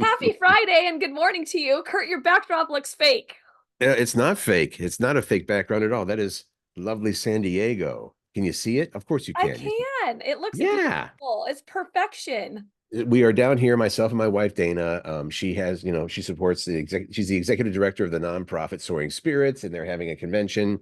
Happy Friday and good morning to you. Curt, your backdrop looks fake. It's not fake. It's not a fake background at all. That is lovely San Diego. Can you see it? Of course you I can. can. It looks Yeah. beautiful. It's perfection. We are down here, myself and my wife Dana. She has, she supports she's the executive director of the nonprofit Soaring Spirits, and they're having a convention.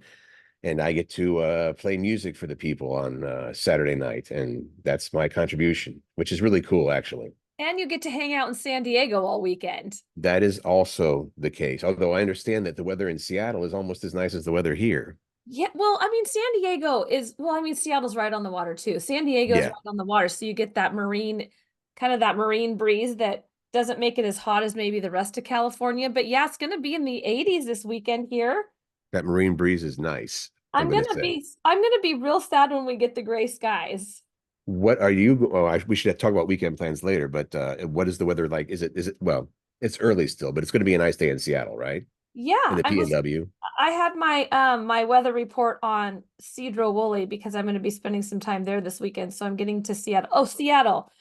And I get to play music for the people on Saturday night, and that's my contribution, which is really cool, actually. And you get to hang out in San Diego all weekend. That is also the case. Although I understand that the weather in Seattle is almost as nice as the weather here. Yeah, well, I mean, San Diego is, well, I mean, Seattle's right on the water too. San Diego's Yeah. right on the water. So you get that marine, kind of that marine breeze that doesn't make it as hot as maybe the rest of California. But yeah, it's going to be in the 80s this weekend here. That marine breeze is nice, I'm going to say. I'm gonna be real sad when we get the gray skies. What are you? Oh, we should talk about weekend plans later, but what is the weather like? Well, it's early still, but it's going to be a nice day in Seattle, right? Yeah, In the PNW. I had my my weather report on Cedro Woolley because I'm going to be spending some time there this weekend. So I'm getting to Seattle. Oh, Seattle.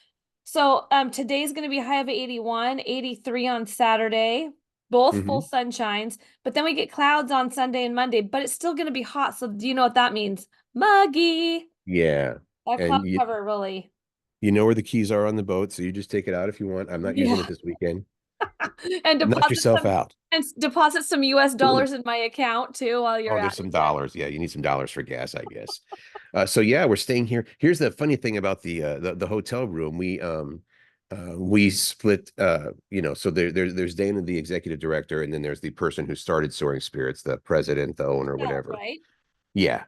So today's going to be a high of 81, 83 on Saturday, both full Hmm. sunshines, but then we get clouds on Sunday and Monday, but it's still going to be hot. So do you know what that means? Muggy. Yeah. That cloud And cover really. you know where the keys are on the boat, so you just take it out if you want. I'm not using Yeah. it this weekend. And Knock yourself out. deposit some US dollars in my account too while you're Oh, at there's it. some dollars. Yeah, you need some dollars for gas, I guess. So yeah, we're staying here. Here's the funny thing about the hotel room. We split so there's Dana, the executive director, and then there's the person who started Soaring Spirits, the president, the owner, Michelle, whatever. right? Yeah,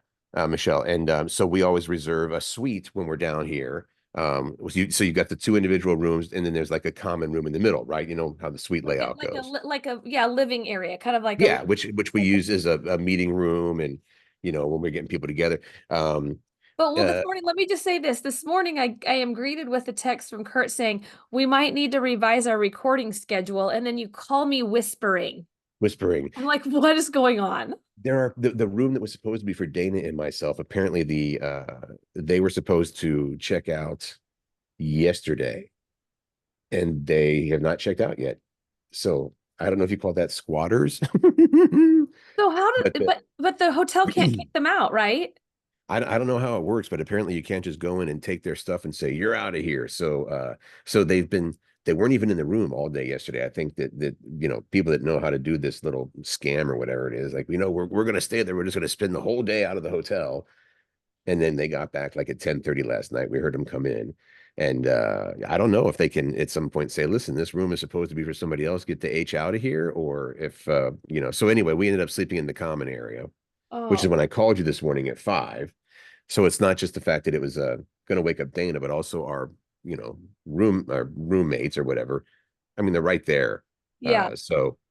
Michelle. And so we always reserve a suite when we're down here. So you got the two individual rooms, and then there's like a common room in the middle, right? You know how the suite layout goes. Like a yeah, living area, kind of like a Yeah, which we use as a meeting room, and when we're getting people together. Um, but well, this uh, morning, let me just say this. This morning I am greeted with a text from Curt saying, we might need to revise our recording schedule. And then you call me whispering. Whispering. I'm like, what is going on? There are the room that was supposed to be for Dana and myself. Apparently, they were supposed to check out yesterday, and they have not checked out yet. So I don't know if you call that squatters, So how but did but the hotel can't kick them out, right? I don't know how it works, but apparently you can't just go in and take their stuff and say you're out of here. So they weren't even in the room all day yesterday. I think that people that know how to do this little scam or whatever it is, like we're gonna stay there. We're just gonna spend the whole day out of the hotel. And then they got back like at 10:30 last night. We heard them come in. And I don't know if they can at some point say, listen, this room is supposed to be for somebody else, get the H out of here, or if so anyway, we ended up sleeping in the common area, which is Oh, when I called you this morning at 5. So it's not just the fact that it was going to wake up Dana, but also our roommates or whatever. I mean, they're right there. yeah.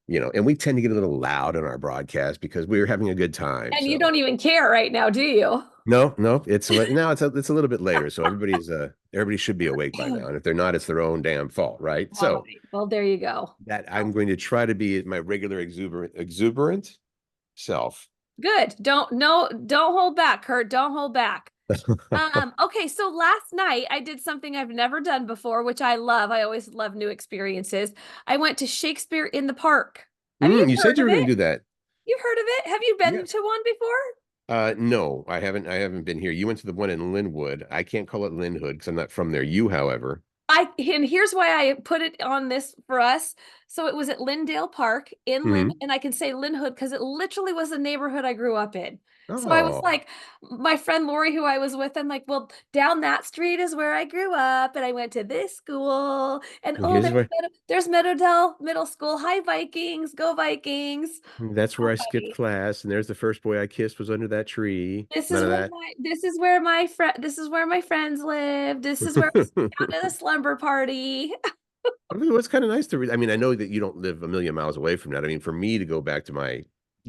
And we tend to get a little loud in our broadcast because we were having a good time. And you So don't even care right now, do you? no, no, it's a little bit later. So everybody should be awake by now. And if they're not, it's their own damn fault, right? All So right. Well, there you go. that I'm going to try to be my regular exuberant self. Good. Don't hold back, Curt. Don't hold back. Okay, so last night I did something I've never done before, which I love. I always love new experiences. I went to Shakespeare in the Park. Have you You said heard you of were going it? to do that. You've heard of it? Have you been Yeah. to one before? No, I haven't. I haven't been here. You went to the one in Linwood. I can't call it Linwood because I'm not from there. You, however. And here's why I put it on this for us. So it was at Lindale Park in Lynn, Hmm. and I can say Linhood because it literally was the neighborhood I grew up in. So I was Oh, like, my friend Lori, who I was with, I'm like, well, down that street is where I grew up, and I went to this school, and well, here's where There's Meadowdale Middle School. Hi Vikings, go Vikings! that's So where I skipped funny. class, and there's the first boy I kissed was under that tree. None of that. This is where my friends live. This is where I sat down at a slumber party. I mean, it was kind of nice to read. I mean, I know that you don't live a million miles away from that. I mean, for me to go back to my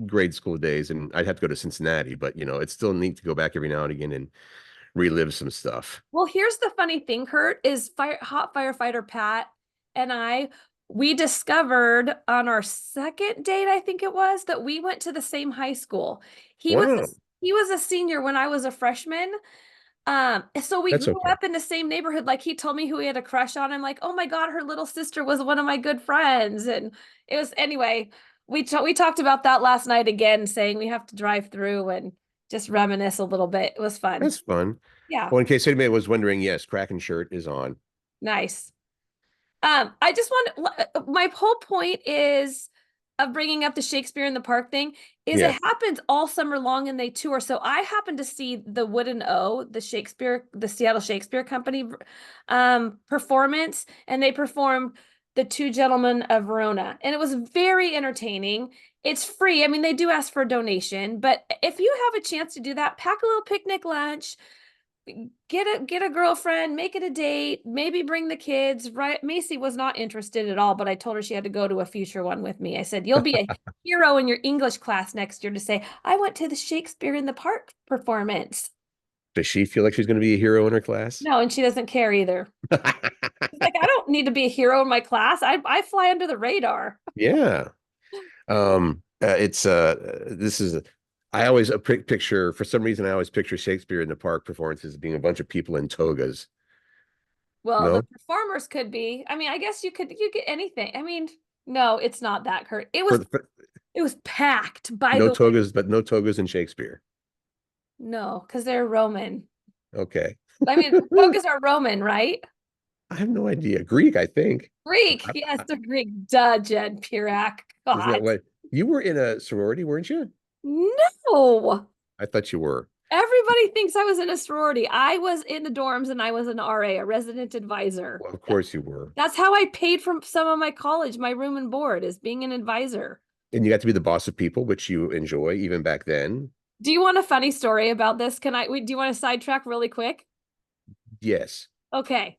grade school days, and I'd have to go to Cincinnati, but it's still neat to go back every now and again and relive some stuff. Well, here's the funny thing, Curt, is hot firefighter Pat and we discovered on our second date, I think it was, that we went to the same high school. He was a, Wow. he was a senior when I was a freshman. So we That's grew okay. up in the same neighborhood. Like he told me who he had a crush on. I'm like, oh my God, her little sister was one of my good friends. And it was anyway, we talked about that last night again, saying we have to drive through and just reminisce a little bit. It was fun. That's fun. Yeah, Well, in case anybody was wondering, yes, Kraken shirt is on. nice. I just want my whole point is of bringing up the Shakespeare in the Park thing is Yeah. it happens all summer long and they tour. So I happened to see the Wooden O, the Shakespeare, the Seattle Shakespeare Company performance, and they performed The Two Gentlemen of Verona, and it was very entertaining. It's free. I mean, they do ask for a donation, but if you have a chance to do that, pack a little picnic lunch, get a girlfriend, make it a date, maybe bring the kids. Right, Macy was not interested at all, but I told her she had to go to a future one with me. I said, you'll be a hero in your English class next year to say, I went to the Shakespeare in the Park performance. Does she feel like she's going to be a hero in her class? No, and she doesn't care either. She's like, I don't need to be a hero in my class. I fly under the radar. Yeah. It's this is I always picture, for some reason I always picture Shakespeare in the Park performances as being a bunch of people in togas. Well, the No? performers could be. I mean, I guess you get anything. I mean, no, it's not that, Kurt. It For, was for it was packed by no the way. togas, but no togas in Shakespeare. No, because they're Roman. Okay. I mean, togas are Roman, right? I have no idea. Greek, I think. Greek. I- Yes, I- they're Greek. Duh, Jen Pirak. Isn't that God. what you were in a sorority, weren't you? No. I thought you were. Everybody thinks I was in a sorority. I was in the dorms and I was an RA, a resident advisor. Well, of course you were. That's how I paid for some of my college, my room and board, is being an advisor. And you got to be the boss of people, which you enjoy even back then. Do you want a funny story about this? Do you want to sidetrack really quick? Yes. Okay.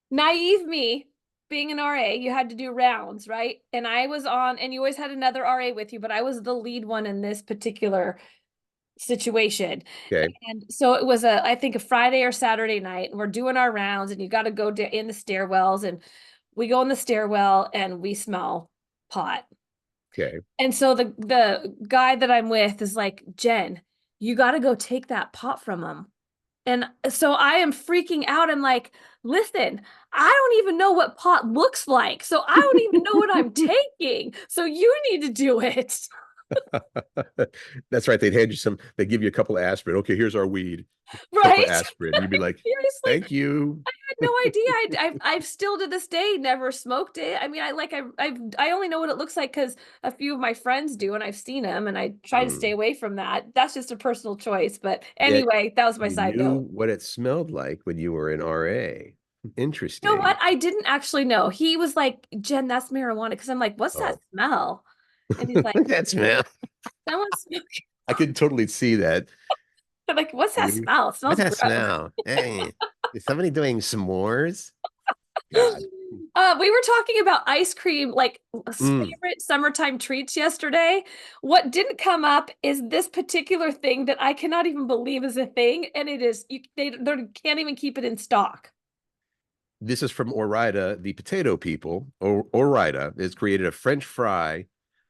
Naive me, being an RA, you had to do rounds, right? And I was on, and you always had another RA with you, but I was the lead one in this particular situation. Okay. And so it was I think a Friday or Saturday night, and we're doing our rounds, and you got to go in the stairwells, and we go in the stairwell and we smell pot. Okay. And so the guy that I'm with is like, Jen, you got to go take that pot from him. And so I am freaking out. I'm like, listen, I don't even know what pot looks like. So I don't even know what I'm taking. So you need to do it. That's right. They'd hand you some, they give you a couple of aspirin. Okay, here's our weed. Couple of Right? aspirin. You'd be like, Seriously, thank you. had no idea. I've still to this day never smoked it. I mean, I only know what it looks like because a few of my friends do, and I've seen them, and I try to stay Mm. away from that. That's just a personal choice. But Yet anyway, that was my you side knew note. what it smelled like when you were in RA. You know what? Interesting. I didn't actually know. He was like, Jen, that's marijuana. Because I'm like, what's that Oh, smell? And he's like, that's man. someone's smoking. I could totally see that. I'm like, what's that What smell? It smells that gross. smell? Hey, is somebody doing s'mores? God. We were talking about ice cream, like Mm. favorite summertime treats yesterday. What didn't come up is this particular thing that I cannot even believe is a thing, and it is they can't even keep it in stock. This is from Orida, the potato people. Orida has created a French fry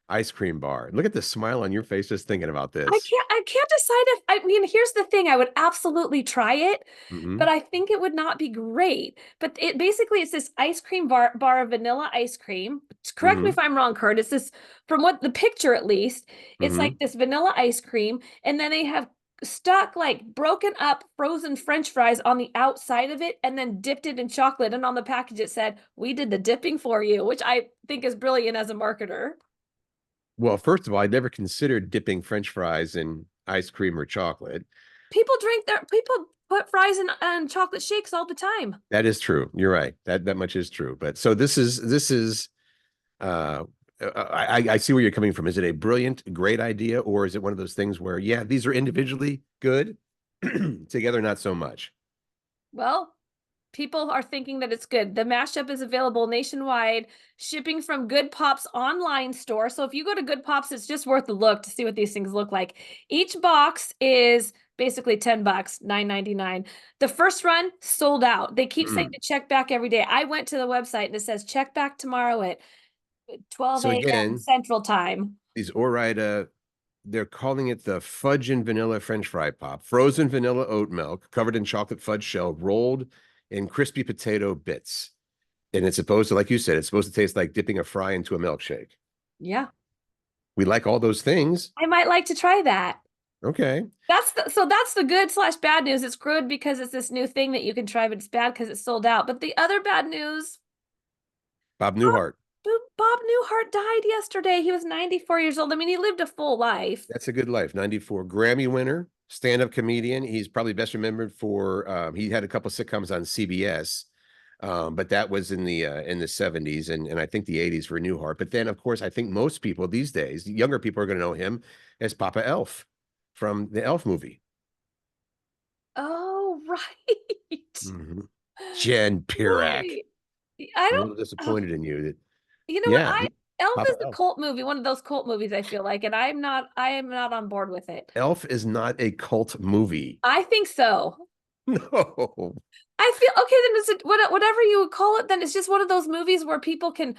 ice cream bar. Look at the smile on your face just thinking about this. I can't decide if I mean, here's the thing, I would absolutely try it, but Hmm. I think it would not be great. But it basically it's this ice cream bar of vanilla ice cream. Correct me Hmm. if I'm wrong, Kurt. It's this from what the picture at least, it's like Hmm. this vanilla ice cream, and then they have stuck like broken up frozen French fries on the outside of it and then dipped it in chocolate. And on the package it said, "We did the dipping for you," which I think is brilliant as a marketer. Well, first of all, I never considered dipping French fries in ice cream or chocolate. People put fries in chocolate shakes all the time. That is true. You're right. That much is true. But so this is uh I see where you're coming from. Is it a brilliant, great idea, or is it one of those things where, yeah, these are individually good, together not so much? Well, people are thinking that it's good. The mashup is available nationwide, shipping from Good Pop's online store. So if you go to Good Pop's, it's just worth a look to see what these things look like. Each box is basically 10 bucks, 9.99. The first run sold out. They keep saying Mm. to check back every day. I went to the website and it says check back tomorrow at 12 So a.m. again, Central Time. these Orida they're calling it the fudge and vanilla French fry pop. Frozen vanilla oat milk covered in chocolate fudge shell, rolled in crispy potato bits. And it's supposed to, like you said, it's supposed to taste like dipping a fry into a milkshake. Yeah. We like all those things. I might like to try that. Okay. That's the good slash bad news. It's good because it's this new thing that you can try, but it's bad because it's sold out. But the other bad news, Bob Newhart. Bob Newhart died yesterday. He was 94 years old. I mean, he lived a full life. That's a good life. 94 Grammy winner, stand-up comedian. He's probably best remembered for he had a couple sitcoms on CBS. But that was in the 70s and I think the 80s for Newhart. But then of course, I think most people these days, younger people are going to know him as Papa Elf from the Elf movie. Oh, right. Mhm. Jen Pirak. Right. I I'm a don't, little oh, disappointed in you that you know what? yeah, Elf Papa is a Elf. cult movie, one of those cult movies I feel like, and I am not on board with it. Elf is not a cult movie. I think so. No. I feel okay, then whatever you would call it, then it's just one of those movies where people can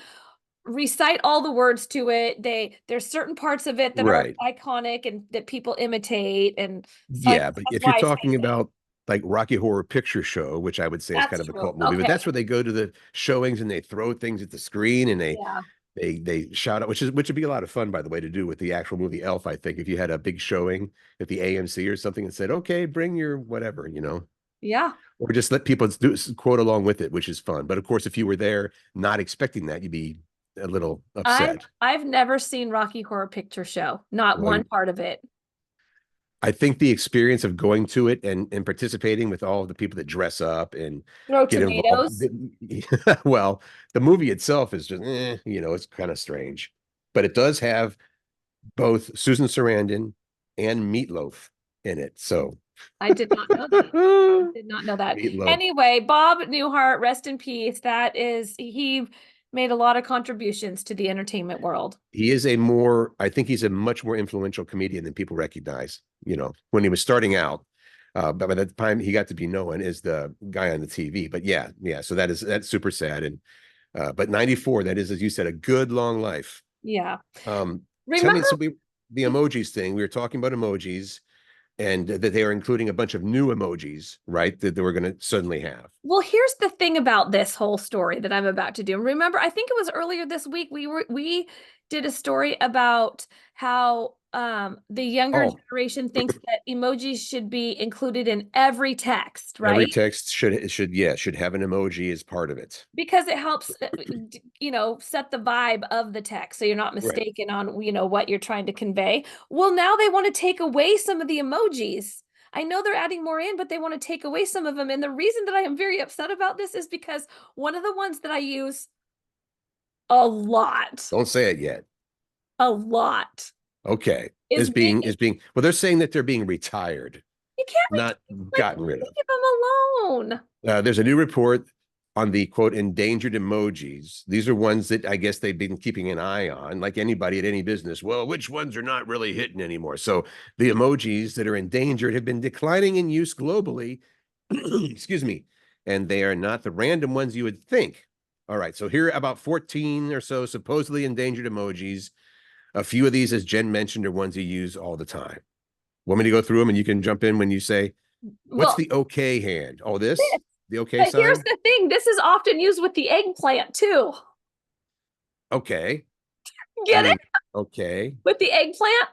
recite all the words to it. There's certain parts of it that are Right. iconic and that people imitate. And so I Yeah, guess but that's if you're why I say talking that. about like Rocky Horror Picture Show, which I would say is kind That's of a true. cult movie, but Okay. that's where they go to the showings and they throw things at the screen and Yeah. they shout out, which would be a lot of fun, by the way, to do with the actual movie Elf. I think if you had a big showing at the AMC or something and said, "Okay, bring your whatever," Yeah. or just let people do quote along with it, which is fun. But of course, if you were there not expecting that, you'd be a little I've upset. I've never seen Rocky Horror Picture Show. Not Well, one part of it. I think the experience of going to it and participating with all of the people that dress up and Throw get involved. tomatoes. Well, the movie itself is just, it's kind of strange, but it does have both Susan Sarandon and Meatloaf in it. So I did not know that. I did not know that. Meatloaf, Anyway, Bob Newhart, rest in peace. He made a lot of contributions to the entertainment world. I think he's a much more influential comedian than people recognize, when he was starting out. But by the time he got to be known as the guy on the TV. But yeah, yeah. So that's super sad. And but 94, that is, as you said, a good long life. Yeah. Um, Tell me, Remember, the emojis thing, we were talking about emojis and that they are including a bunch of new emojis, right? That they were going to suddenly have. well, here's the thing about this whole story that I'm about to do. Remember, I think it was earlier this week we did a story about how the younger Oh, generation thinks that emojis should be included in every text, every right? text should have an emoji as part of it. Because it helps set the vibe of the text so you're not Right. mistaken on what you're trying to convey. Well, now they want to take away some of the emojis. I know they're adding more in, but they want to take away some of them. And the reason that I am very upset about this is because one of the ones that I use a lot, Don't say it yet. a lot Okay. is being, Well, they're saying that they're being retired, you can't not like gotten rid of. leave them alone. There's a new report on the quote endangered emojis. These are ones that I guess they've been keeping an eye on, like anybody at any business. Well, which ones are not really hitting anymore? So the emojis that are endangered have been declining in use globally. Excuse me. And they are not the random ones you would think. All right. So here are about 14 or so supposedly endangered emojis. A few of these, as Jen mentioned, are ones you use all the time. Want me to go through them and you can jump in when you say, what's Well, the okay hand? Oh, this? The okay but here's sign? the thing. This is often used with the eggplant too. Okay. I Get it? mean, okay. With the eggplant?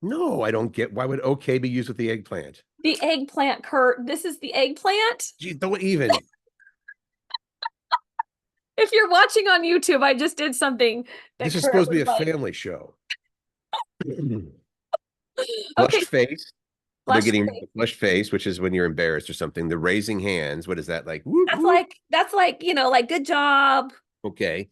No, I don't get why would okay be used with the eggplant? The eggplant, Curt. This is the eggplant. Geez, don't even. If you're watching on YouTube, I just did something that This is Curt supposed to be was a like, family show. okay, Flushed face. They're flush getting rid of face. the flushed face, which is when you're embarrassed or something. The raising hands. What is that like? Whoop, whoop. That's like, like good job. Okay.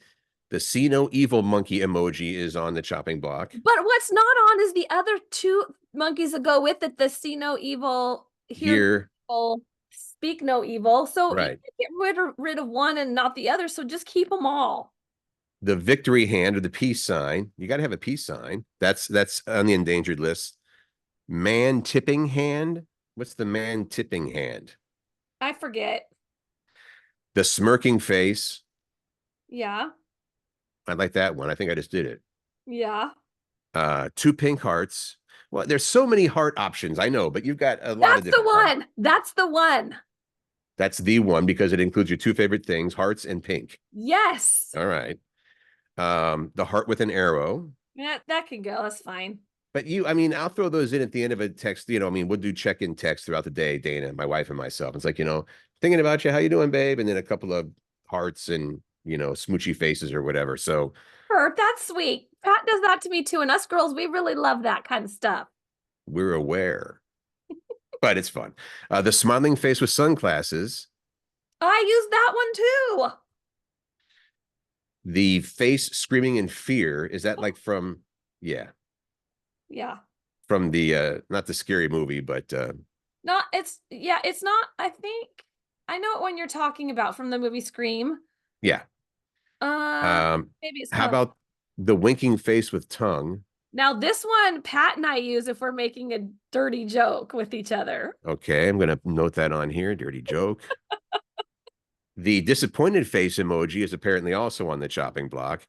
The see no evil monkey emoji is on the chopping block. But what's not on is the other two monkeys that go with it, the see no evil, hear no Here, evil, speak no evil. So you right. can get rid of one and not the other. So just keep them all. The victory hand or the peace sign. You got to have a peace sign. That's on the endangered list. Man tipping hand. What's the man tipping hand? I forget. The smirking face. Yeah. I like that one. I think I just did it. Yeah. Two pink hearts. Well, there's so many heart options. I know, but you've got a lot of That's the different heart. one. That's the one. That's the one because it includes your two favorite things, hearts and pink. Yes. All right. The heart with an arrow. That can go. That's fine. But I mean, I'll throw those in at the end of a text. I mean, we'll do check-in text throughout the day, Dana, my wife, and myself. It's like, thinking about you, how you doing, babe? And then a couple of hearts and smoochy faces or whatever. So Kurt, that's sweet. Pat does that to me too. And us girls, we really love that kind of stuff. we're aware, but it's fun. The smiling face with sunglasses, I use that one too. the face screaming in fear. Is that like from, yeah, Yeah. from the not the scary movie, but Not it's not, I think I know when you're talking about from the movie Scream. yeah. Uh Um, Maybe it's how smelling. about the winking face with tongue? Now this one Pat and I use if we're making a dirty joke with each other. Okay, I'm gonna note that on here. Dirty joke. The disappointed face emoji is apparently also on the chopping block,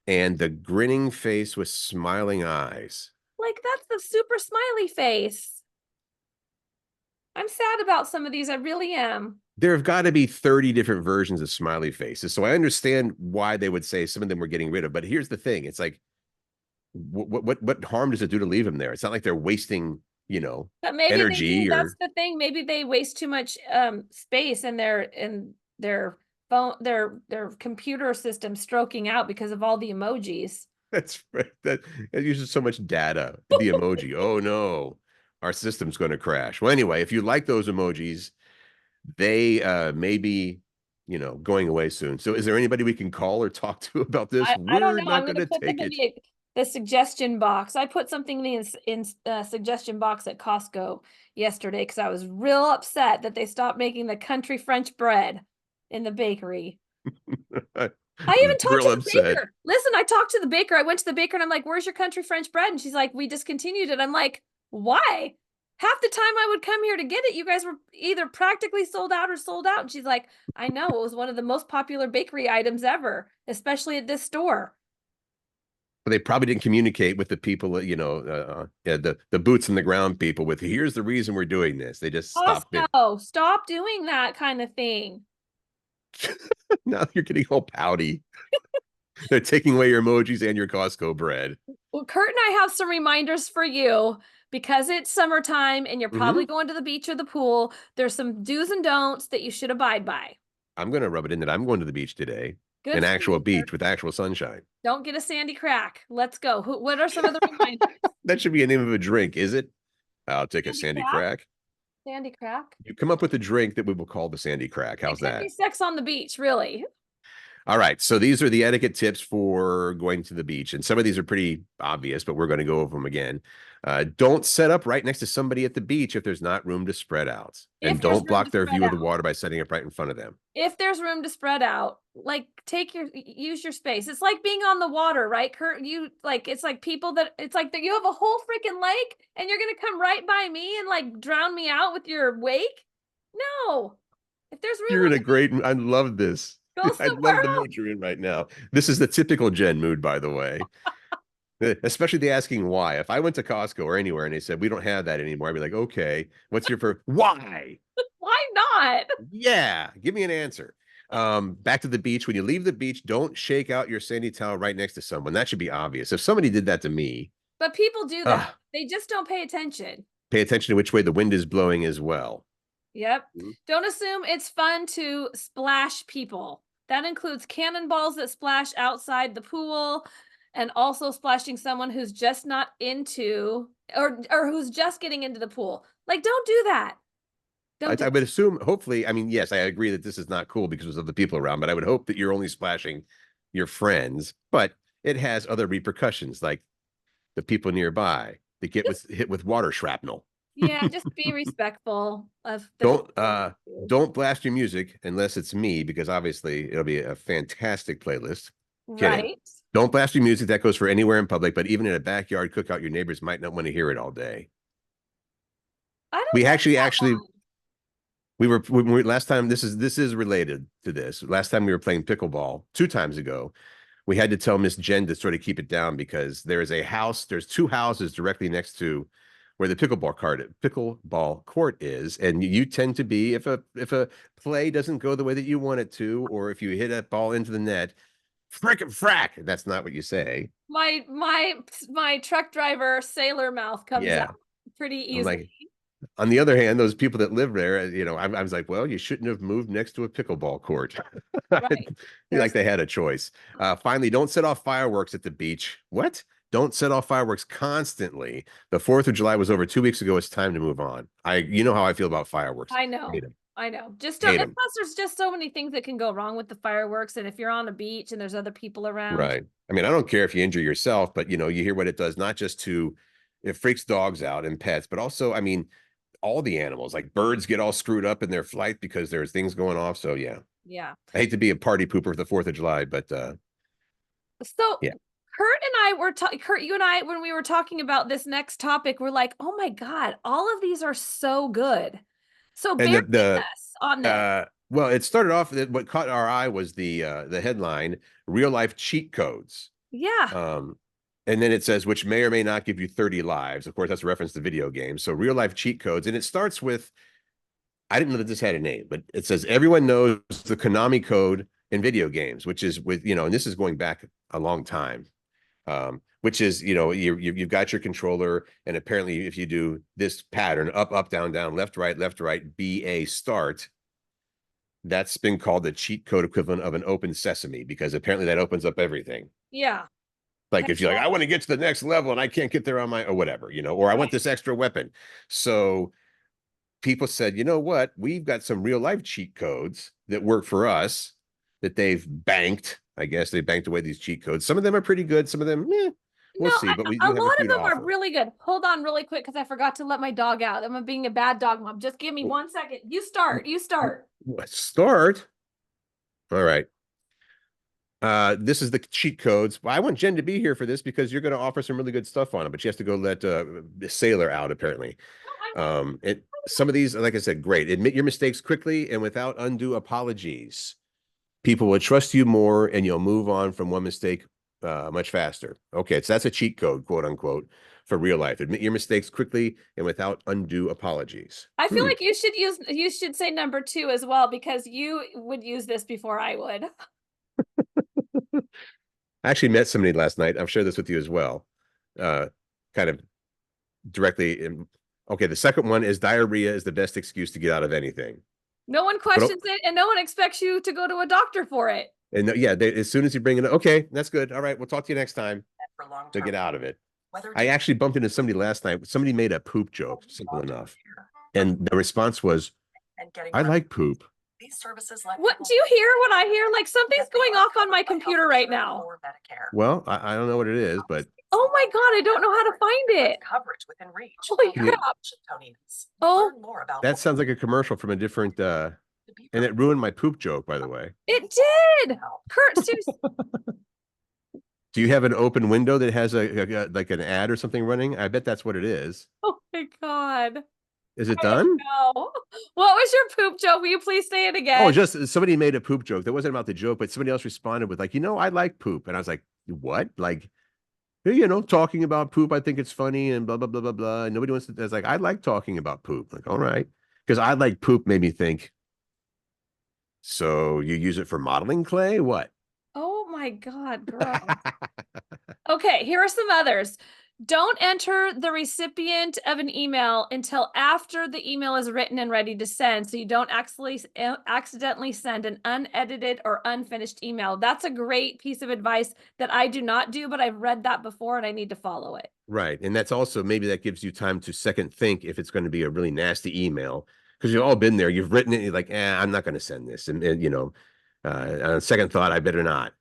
and the grinning face with smiling eyes. Like that's the super smiley face. I'm sad about some of these. I really am. There have got to be 30 different versions of smiley faces. So I understand why they would say some of them we're getting rid of. But here's the thing. It's like, what harm does it do to leave them there? It's not like they're wasting, But maybe they do. energy That's or the thing. Maybe they waste too much space in their phone, their computer system stroking out because of all the emojis. that's right. That it uses so much data. The emoji. Oh no, our system's going to crash. Well, anyway, if you like those emojis, they may be, going away soon. So is there anybody we can call or talk to about this? I don't We're know. I'm not going going to to put them take in it. the suggestion box. I put something in suggestion box at Costco yesterday because I was real upset that they stopped making the country French bread in the bakery. I even talked Real to the upset. baker. Listen, I talked to the baker. I went to the baker and I'm like, "Where's your country French bread?" And she's like, "We discontinued it." I'm like, "Why?" Half the time I would come here to get it, you guys were either practically sold out or sold out. And she's like, "I know, it was one of the most popular bakery items ever, especially at this store." But they probably didn't communicate with the people, yeah, the boots in the ground people with here's the reason we're doing this. They just stopped it. Costco, stop doing that kind of thing. Now you're getting all pouty. They're taking away your emojis and your Costco bread. Well, Kurt and I have some reminders for you because it's summertime and you're Hmm. probably going to the beach or the pool. There's some do's and don'ts that you should abide by. I'm going to rub it in that I'm going to the beach today, Good an for actual you, Kurt. beach with actual sunshine. Don't get a sandy crack. Let's go. What are some of the reminders? That should be a name of a drink, is it? I'll take a Sandy Sandy crack? Crack. Sandy crack? You come up with a drink that we will call the Sandy Crack. It How's could be that? sex on the beach, really. All right. So these are the etiquette tips for going to the beach. And some of these are pretty obvious, but we're going to go over them again. Don't set up right next to somebody at the beach if there's not room to spread out. And If there's don't room to block their spread view of the out. water by setting up right in front of them. If there's room to spread out, like use your space. It's like being on the water, right, Kurt? It's like people that it's like that you have a whole freaking lake and you're gonna come right by me and like drown me out with your wake. No. If there's room You're in on a the beach, great, I love this. go I love somewhere the else. mood you're in right now. This is the typical Jen mood, by the way. Especially the asking why. If I went to Costco or anywhere and they said, we don't have that anymore, I'd be like, okay, what's your first? Why? Why not? Yeah, give me an answer. Back to the beach. When you leave the beach, don't shake out your sandy towel right next to someone. That should be obvious. If somebody did that to me, But people do that. uh, They just don't pay attention. pay attention to which way the wind is blowing as well. Yep. Mhm. Don't assume it's fun to splash people. That includes cannonballs that splash outside the pool and also splashing someone who's just not into or who's just getting into the pool. Like don't do that. Don't do I it. would assume, hopefully, I mean, yes, I agree that this is not cool because of the people around, but I would hope that you're only splashing your friends, but it has other repercussions like the people nearby that get Just hit with water shrapnel. yeah, just be respectful of the Don't people around you. don't blast your music unless it's me, because obviously it'll be a fantastic playlist. Kidding. Right. Don't blast your music. That goes for anywhere in public, but even in a backyard cookout, your neighbors might not want to hear it all day. I don't We like that actually one. last time, this is related to this. Last time we were playing pickleball 2 times ago, we had to tell Miss Jen to sort of keep it down because there's two houses directly next to where the pickleball court is, and you tend to be, if a play doesn't go the way that you want it to, or if you hit a ball into the net, frick and frack. That's not what you say. My truck driver sailor mouth comes out Yeah. pretty I'm easily. like, on the other hand, those people that live there, I was like, well, you shouldn't have moved next to a pickleball court. Right. Like There's they had a choice. Finally, don't set off fireworks at the beach. What? Don't set off fireworks constantly. The 4th of July was over 2 weeks ago. It's time to move on. You know how I feel about fireworks. I Hate know. them. I know. Just don't, Hate and them. plus there's just so many things that can go wrong with the fireworks. And if you're on a beach and there's other people around. Right. I mean, I don't care if you injure yourself, but you hear what it does, not just to it freaks dogs out and pets, but also, I mean, all the animals, like birds get all screwed up in their flight because there's things going off. So yeah. Yeah. I hate to be a party pooper for the 4th of July, but So yeah. Kurt, you and I, when we were talking about this next topic, we're like, oh my God, all of these are so good. So And bear with us on this. well, it started off what caught our eye was the headline, real life cheat codes. Yeah. And then it says, which may or may not give you 30 lives. Of course, that's a reference to video games. So real life cheat codes. And it starts with, I didn't know that this had a name, but it says everyone knows the Konami code in video games, which is and this is going back a long time. Which is, you've got your controller, and apparently if you do this pattern, up, up, down, down, left, right, B, A, start, that's been called the cheat code equivalent of an open sesame, because apparently that opens up everything. Yeah. Like if you're like, I want to get to the next level and I can't get there on my, or whatever, or I want this extra weapon. So people said, you know what? We've got some real life cheat codes that work for us that they've banked. I guess they banked away these cheat codes. Some of them are pretty good. Some of them, we'll see. But we A do have a lot few of to them are offer. really good. Hold on really quick because I forgot to let my dog out. I'm being a bad dog mom. Just give me 1 second. You start. You start. Let's start. All right. This is the cheat codes. Well, I want Jen to be here for this because you're going to offer some really good stuff on it, but she has to go let the sailor out apparently. Some of these, like I said, great. Admit your mistakes quickly and without undue apologies. People will trust you more and you'll move on from one mistake much faster. Okay, so that's a cheat code, quote unquote, for real life. Admit your mistakes quickly and without undue apologies. I feel like you should say number 2 as well because you would use this before I would. I actually met somebody last night. I've shared this with you as well. Kind of directly. Okay, the second one is diarrhea is the best excuse to get out of anything. No one questions it, and no one expects you to go to a doctor for it. And yeah, as soon as you bring it up, okay, that's good. All right, we'll talk to you next time to get out of it. I actually bumped into somebody last night. Somebody made a poop joke, simple enough. And the response was, I like poop. What do you hear when I hear like something's going off on my computer right now? Well, I don't know what it is, but oh my God, I don't know how to find it. Coverage within reach. Holy crap. Oh, that sounds like a commercial from a different and it ruined my poop joke, by the way. It did. Kurt, seriously. Do you have an open window that has like an ad or something running? I bet that's what it is. Oh my God. Is it done? No. What was your poop joke? Will you please say it again? Oh, just somebody made a poop joke. That wasn't about the joke, but somebody else responded with like, I like poop. And I was like, what? Like, talking about poop. I think it's funny and blah, blah, blah, blah, blah. And nobody wants to, it's like, I like talking about poop. Like, all right. Because I like poop made me think. So you use it for modeling clay? What? Oh my God, girl. Okay, here are some others. Don't enter the recipient of an email until after the email is written and ready to send, so you don't accidentally send an unedited or unfinished email. That's a great piece of advice that I do not do, but I've read that before and I need to follow it. Right. And that's also, maybe that gives you time to second think if it's going to be a really nasty email, because you've all been there. You've written it. You're like, I'm not going to send this. And on second thought, I better not.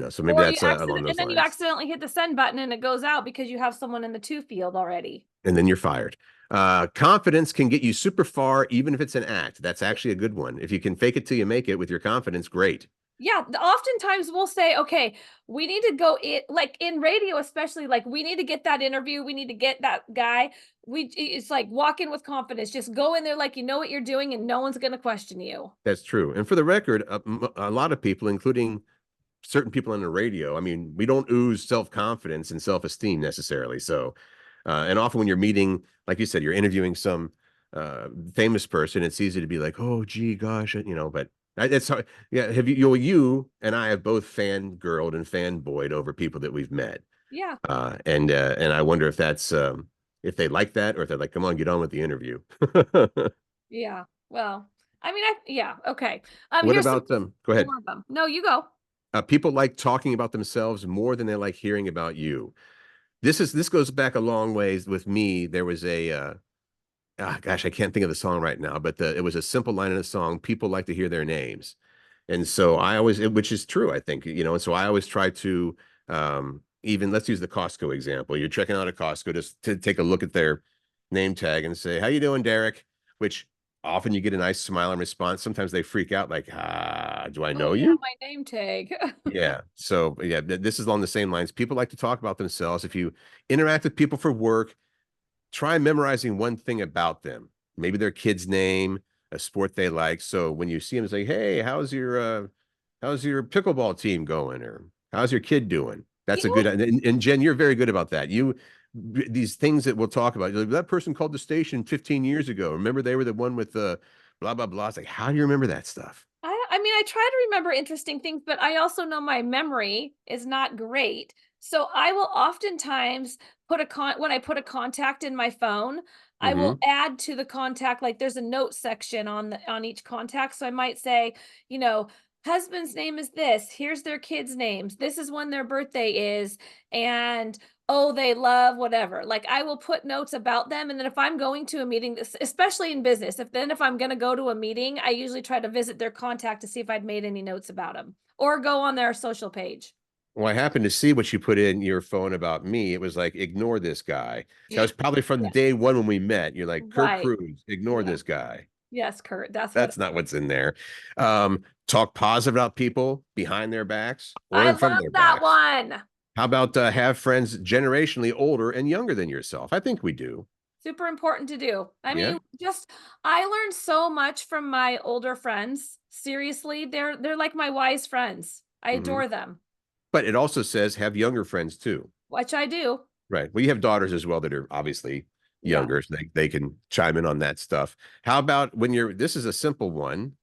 So maybe that's along those lines. And then you accidentally hit the send button and it goes out because you have someone in the to field already. And then you're fired. Confidence can get you super far, even if it's an act. That's actually a good one. If you can fake it till you make it with your confidence, great. Yeah, oftentimes we'll say, okay, we need to go like in radio, especially, like we need to get that interview. We need to get that guy. It's like walk in with confidence. Just go in there like you know what you're doing and no one's going to question you. That's true. And for the record, a lot of people, including certain people on the radio, I mean, we don't ooze self-confidence and self-esteem necessarily. So, and often when you're meeting, like you said, you're interviewing some famous person, it's easy to be like, oh, gee, gosh, but it's hard. Yeah. You and I have both fangirled and fanboyed over people that we've met. Yeah. And I wonder if they like that, or if they're like, come on, get on with the interview. Yeah. Well, I mean, yeah. Okay. What Here's some about them? Go ahead. more of them. No, you go. People like talking about themselves more than they like hearing about you. This goes back a long ways with me. There was gosh, I can't think of the song right now, but it was a simple line in a song. People like to hear their names. And so I always, which is true, I think, and so I always try to, even let's use the Costco example. You're checking out a Costco just to take a look at their name tag and say, how you doing, Derek? Which often you get a nice smile and response. Sometimes they freak out like, do I Oh know yeah, you? my name tag. Yeah. So yeah, this is along the same lines. People like to talk about themselves. If you interact with people for work, try memorizing one thing about them. Maybe their kid's name, a sport they like. So when you see them, say, "Hey, how's your pickleball team going?" Or "How's your kid doing?" That's You a good. And Jen, you're very good about that. These things that we'll talk about. Like, that person called the station 15 years ago. Remember, they were the one with the blah blah blah. It's like, how do you remember that stuff? I mean, I try to remember interesting things, but I also know my memory is not great. So I will oftentimes when I put a contact in my phone, I will Hmm. add to the contact, like there's a note section on each contact. So I might say, you know, husband's name is this, here's their kids' names, this is when their birthday is, and oh, they love whatever. Like I will put notes about them. And then if I'm going to a meeting, especially in business, if I'm going to go to a meeting, I usually try to visit their contact to see if I'd made any notes about them or go on their social page. Well, I happened to see what you put in your phone about me. It was like, ignore this guy. That was probably from Yeah. day one when we met. You're like, Curt Right. Cruz, ignore Yeah. this guy. Yes, Curt. That's what That's not what's in there. Talk positive about people behind their backs or I in front of love their that backs. one. How about have friends generationally older and younger than yourself? I think we do. Super important to do. I Yeah. mean, just I learned so much from my older friends. Seriously, they're like my wise friends. I Hmm. adore them, But it also says have younger friends too. which I do. Right. Well, you have daughters as well that are obviously Yeah. younger, so they can chime in on that stuff. How about when this is a simple one.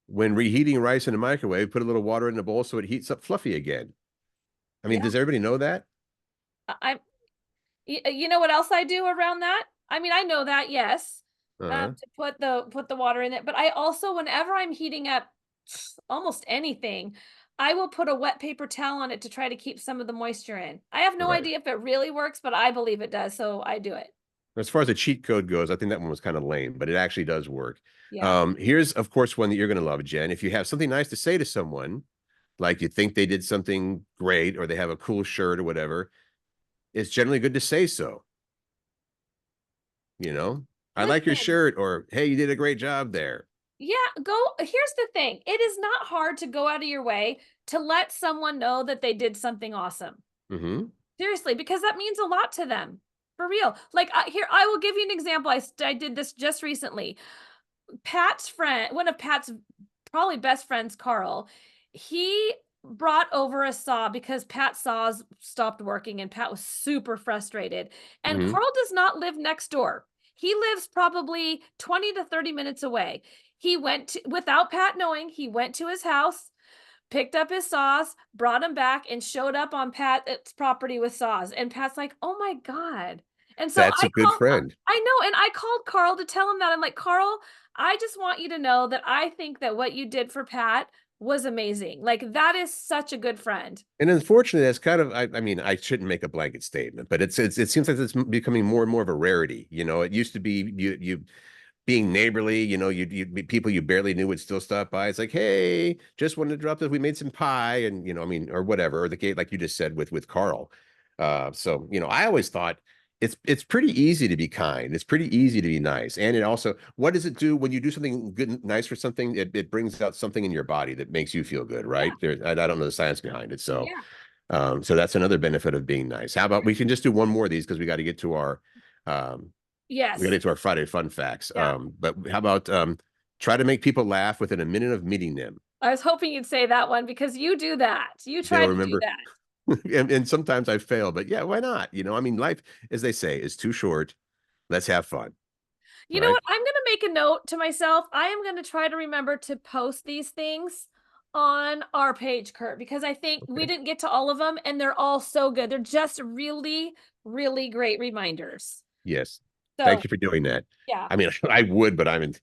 When reheating rice in a microwave, put a little water in the bowl so it heats up fluffy again. I mean, Yeah. does everybody know that? I you know what else I do around that? I mean, I know that, yes. Uh-huh. To put the water in it, but I also whenever I'm heating up almost anything, I will put a wet paper towel on it to try to keep some of the moisture in. I have no Right. idea if it really works, but I believe it does, so I do it. As far as the cheat code goes, I think that one was kind of lame, but it actually does work. Yeah. Here's, of course, one that you're going to love, Jen. If you have something nice to say to someone, like you think they did something great or they have a cool shirt or whatever, it's generally good to say so. You know, I like your Listen, shirt, or hey, you did a great job there. yeah, here's the thing. It is not hard to go out of your way to let someone know that they did something awesome. Hmm. Seriously, because that means a lot to them. For real. Like here, I will give you an example. I did this just recently. Pat's friend, one of Pat's probably best friends, Carl, he brought over a saw because Pat's saws stopped working and Pat was super frustrated. And Hmm. Carl does not live next door. He lives probably 20 to 30 minutes away. Without Pat knowing, he went to his house, picked up his saws, brought him back, and showed up on Pat's property with saws. And Pat's like, oh my God. And so That's a good friend. I know, and I called Carl to tell him that. I'm like, Carl, I just want you to know that I think that what you did for Pat was amazing. Like, that is such a good friend. And unfortunately, that's kind of, I mean, I shouldn't make a blanket statement, but it seems like it's becoming more and more of a rarity. It used to be you being neighborly, you people you barely knew would still stop by. It's like, hey, just wanted to drop this. We made some pie, and I mean, or whatever, or the cake, like you just said with Carl. So I always thought it's pretty easy to be kind. It's pretty easy to be nice, and it also, what does it do when you do something good and nice for something? It brings out something in your body that makes you feel good, Yeah. right? I don't know the science behind it, so. Yeah. So that's another benefit of being nice. How about we can just do one more of these because um, we got to Yes. get to our Friday fun facts. Yeah. But how about try to make people laugh within a minute of meeting them? I was hoping you'd say that one because you do that. You try They'll to do remember. that. And sometimes I fail, but yeah, why not? I mean, life, as they say, is too short. Let's have fun, You know right? what? I'm going to make a note to myself. I am going to try to remember to post these things on our page, Curt, because I think we Okay. didn't get to all of them and they're all so good. They're just really, really great reminders. Yes. Thank So, you for doing that. yeah, I mean, I would, but I'm in,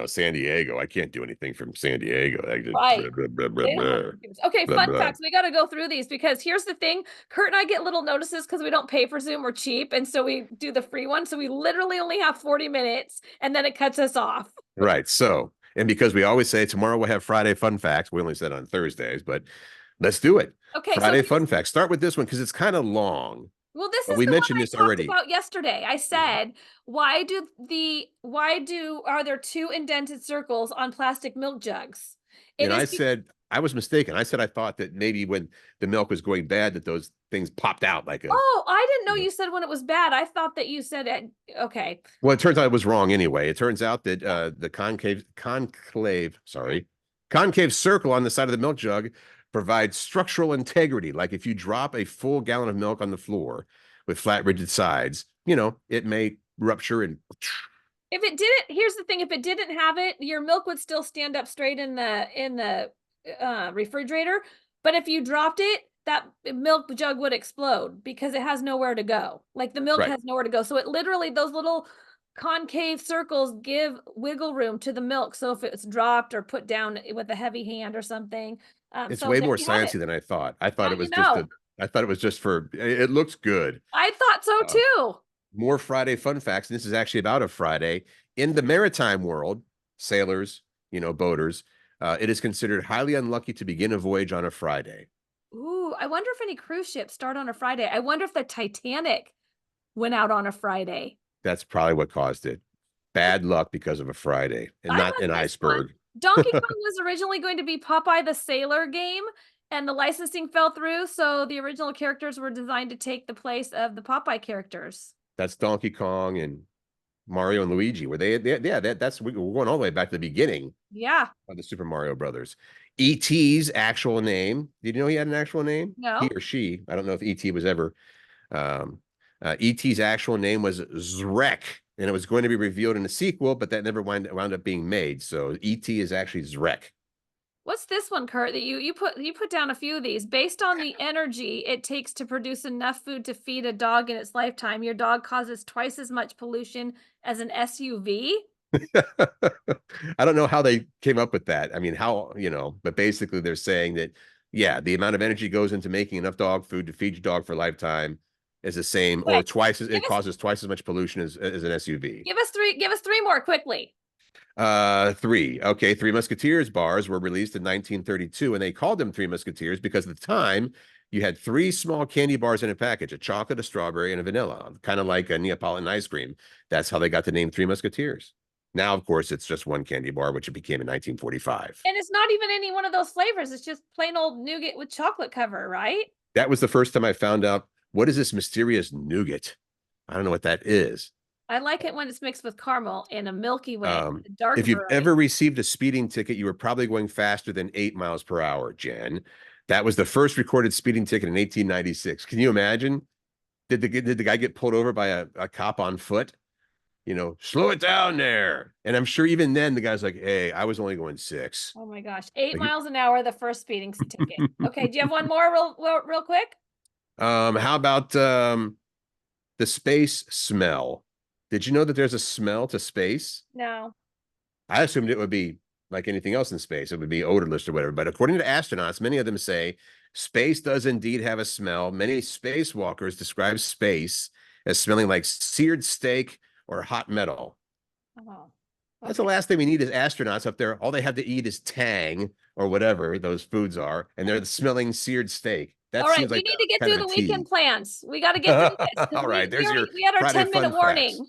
San Diego. I can't do anything from San Diego. I just right. blah, blah, blah, blah, They don't have blah, computers. Okay, blah, fun blah. facts. We got to go through these because here's the thing. Curt and I get little notices because we don't pay for Zoom. We're cheap. And so we do the free one. So we literally only have 40 minutes and then it cuts us off. Right. So, and because we always say tomorrow we'll have Friday fun facts, we only said on Thursdays, but let's do it. Okay, so Friday here's fun facts. Start with this one because it's kind of long. well, this But is we the one mentioned I this talked already. about yesterday. I Mhm. said, are there two indented circles on plastic milk jugs? It And is I be- said, I was mistaken. I said I thought that maybe when the milk was going bad, that those things popped out like a, Oh, I didn't know you know. you said when it was bad. I thought that you said it. Okay. Well, it turns out it was wrong anyway. It turns out that Yeah. the concave circle on the side of the milk jug provides structural integrity. Like if you drop a full gallon of milk on the floor with flat, rigid sides, it may rupture and If it didn't, here's the thing, if it didn't have it, your milk would still stand up straight in the refrigerator, but if you dropped it, that milk jug would explode because it has nowhere to go. Like the milk right. has nowhere to go. So it literally those little concave circles give wiggle room to the milk. So if it's dropped or put down with a heavy hand or something, It's so way there more you have it. sciencey than I thought. I thought Now it you was just know. a, I thought it was just for, it looks good. I thought so Uh, too. More Friday fun facts. And this is actually about a Friday in the maritime world, sailors, boaters. It is considered highly unlucky to begin a voyage on a Friday. Ooh, I wonder if any cruise ships start on a Friday. I wonder if the Titanic went out on a Friday. That's probably what caused it. Bad luck because of a Friday and I not like an this one. iceberg. Donkey Kong was originally going to be Popeye the Sailor game, and the licensing fell through, so the original characters were designed to take the place of the Popeye characters. That's Donkey Kong and Mario and Luigi. Were yeah, we're going all the way back to the beginning Yeah. of the Super Mario Brothers. E.T.'s actual name. Did you know he had an actual name? He No. or she. I don't know if E.T. was ever. Um, E.T.'s actual name was Zrek, and it was going to be revealed in a sequel, but that never wound up being made. So E.T. is actually Zrek. What's this one, Curt, that you put down a few of these. Based on the energy it takes to produce enough food to feed a dog in its lifetime, your dog causes twice as much pollution as an SUV? I don't know how they came up with that. I mean, but basically they're saying that, yeah, the amount of energy goes into making enough dog food to feed your dog for a lifetime is the same or Okay. twice as Give it us causes twice as much pollution as an SUV. give us three more quickly. Three. Okay, Three Musketeers bars were released in 1932, and they called them Three Musketeers because at the time you had three small candy bars in a package: a chocolate, a strawberry, and a vanilla, kind of like a Neapolitan ice cream. That's how they got the name Three Musketeers. Now, of course, it's just one candy bar, which it became in 1945. And it's not even any one of those flavors. It's just plain old nougat with chocolate cover, right? That was the first time I found out what is this mysterious nougat. I don't know what that is. I like it when it's mixed with caramel in a Milky Way, a dark If you've variety. ever received a speeding ticket, you were probably going faster than 8 miles per hour, Jen. That was the first recorded speeding ticket in 1896. Can you imagine? Did the guy get pulled over by a cop on foot? Slow it down there. And I'm sure even then the guy's like, hey, I was only going 6. Oh my gosh, 8 Like, miles an hour, the first speeding ticket. Okay, do you have one more real quick? how about the space smell? Did you know that there's a smell to space? No. I assumed it would be like anything else in space. It would be odorless or whatever. But according to astronauts, many of them say space does indeed have a smell. Many spacewalkers describe space as smelling like seared steak or hot metal. Oh, That's the okay. last thing we need as astronauts up there. All they have to eat is Tang or whatever those foods are, and they're smelling seared steak. All That right, seems we like need to get kind through of a the weekend tease. plans. We got to get through this because All right, there's your we had our Friday 10-minute fun facts. warning.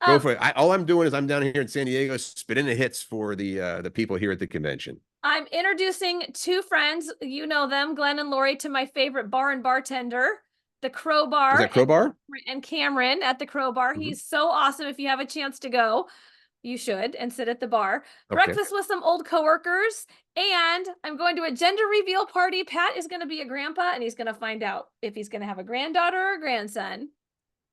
Go um, for it. All I'm doing is I'm down here in San Diego spitting the hits for the people here at the convention. I'm introducing two friends. You know them, Glenn and Lori, to my favorite bar and bartender, the Is Crowbar, that Crowbar? and Cameron at the Crowbar. Mhm. He's so awesome if you have a chance to go. You should, and sit at the bar. Okay. Breakfast with some old coworkers, and I'm going to a gender reveal party. Pat is going to be a grandpa, and he's going to find out if he's going to have a granddaughter or a grandson.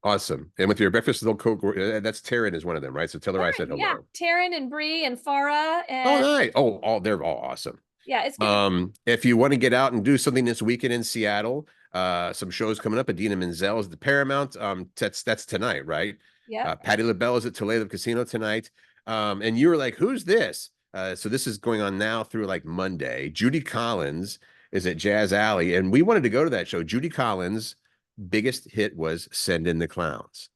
Awesome. And with your breakfast little coke, that's Taryn is one of them, right? So tell her I said Taryn, yeah, hello. Taryn and Bree and Farah, Oh, and nice. Oh, all they're all awesome. yeah, it's gonna be. If you want to get out and do something this weekend in Seattle, some shows coming up. Adina Menzel is at the Paramount. That's tonight, right? Yep. Patti LaBelle is at Toledo Casino tonight. And you were like, "Who's this?" So this is going on now through like Monday. Judy Collins is at Jazz Alley, and we wanted to go to that show. Judy Collins' biggest hit was "Send in the Clowns,"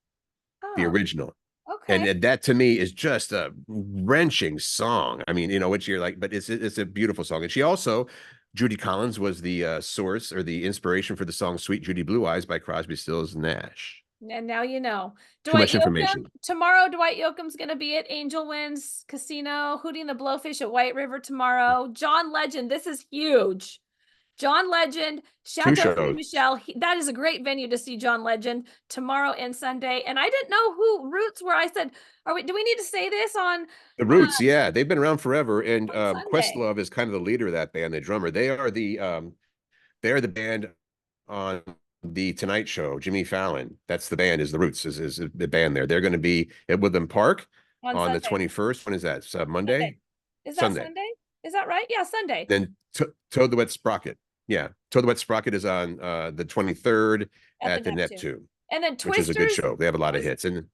the Oh, original. okay. And that to me is just a wrenching song. I mean, which you're like, but it's a beautiful song. And she also, Judy Collins was the source or the inspiration for the song "Sweet Judy Blue Eyes" by Crosby, Stills, and Nash. And now you know. Too Dwight much Yoakam, information. tomorrow, Dwight Yoakam's going to be at Angel Winds Casino, Hooting the Blowfish at White River tomorrow. John Legend, this is huge. John Legend, Two Chateau Ste. shows. Michelle. That is a great venue to see John Legend tomorrow and Sunday. And I didn't know who Roots were. I said, do we need to say this The Roots, yeah, they've been around forever. And on Sunday? Questlove is kind of the leader of that band, the drummer. They are the band on the Tonight Show, Jimmy Fallon. That's the band, is the Roots, is the band there. They're going to be at Woodland Park On on the Sunday. 21st. When is that? Sunday. Monday? Is that Sunday. Sunday? Is that right? Yeah, Sunday. Then Toad the Wet Sprocket. Yeah. Toad the Wet Sprocket is on the 23rd At the at the Neptune. Neptune, And then which is a good Twisters. show. They have a lot of hits. And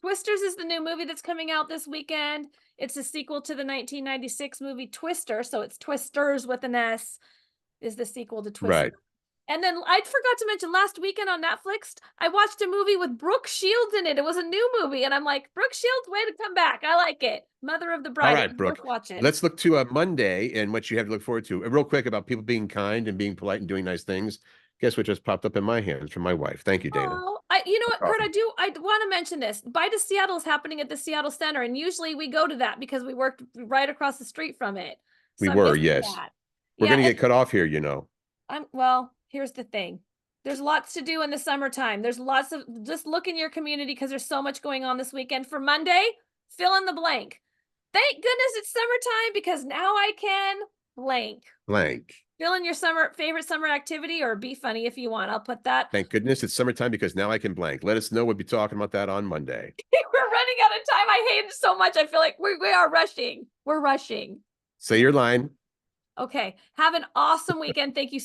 Twisters is the new movie that's coming out this weekend. It's a sequel to the 1996 movie Twister. So it's Twisters with an S is the sequel to Twister. right. And then I forgot to mention last weekend on Netflix, I watched a movie with Brooke Shields in it. It was a new movie. And I'm like, Brooke Shields, way to come back. I like it. Mother of the All Bride. It right, was Brooke. worth watching. Let's look to Monday and what you have to look forward to. Real quick about people being kind and being polite and doing nice things. Guess what just popped up in my hands from my wife? Thank you, Dana. Oh, you know what, Kurt, I want to mention this. Bite of Seattle is happening at the Seattle Center, and usually we go to that because we worked right across the street from it. We So I'm were, missing yes. that. We're Yeah, going to get cut off here. well, here's the thing. There's lots to do in the summertime. There's lots of just look in your community because there's so much going on this weekend. For Monday, fill in the blank. Thank goodness it's summertime because now I can blank. Blank. Fill in your favorite summer activity or be funny if you want. I'll put that. Thank goodness it's summertime because now I can blank. Let us know. We'll be talking about that on Monday. We're running out of time. I hate it so much. I feel like we are rushing. We're rushing. Say your line. Okay. Have an awesome weekend. Thank you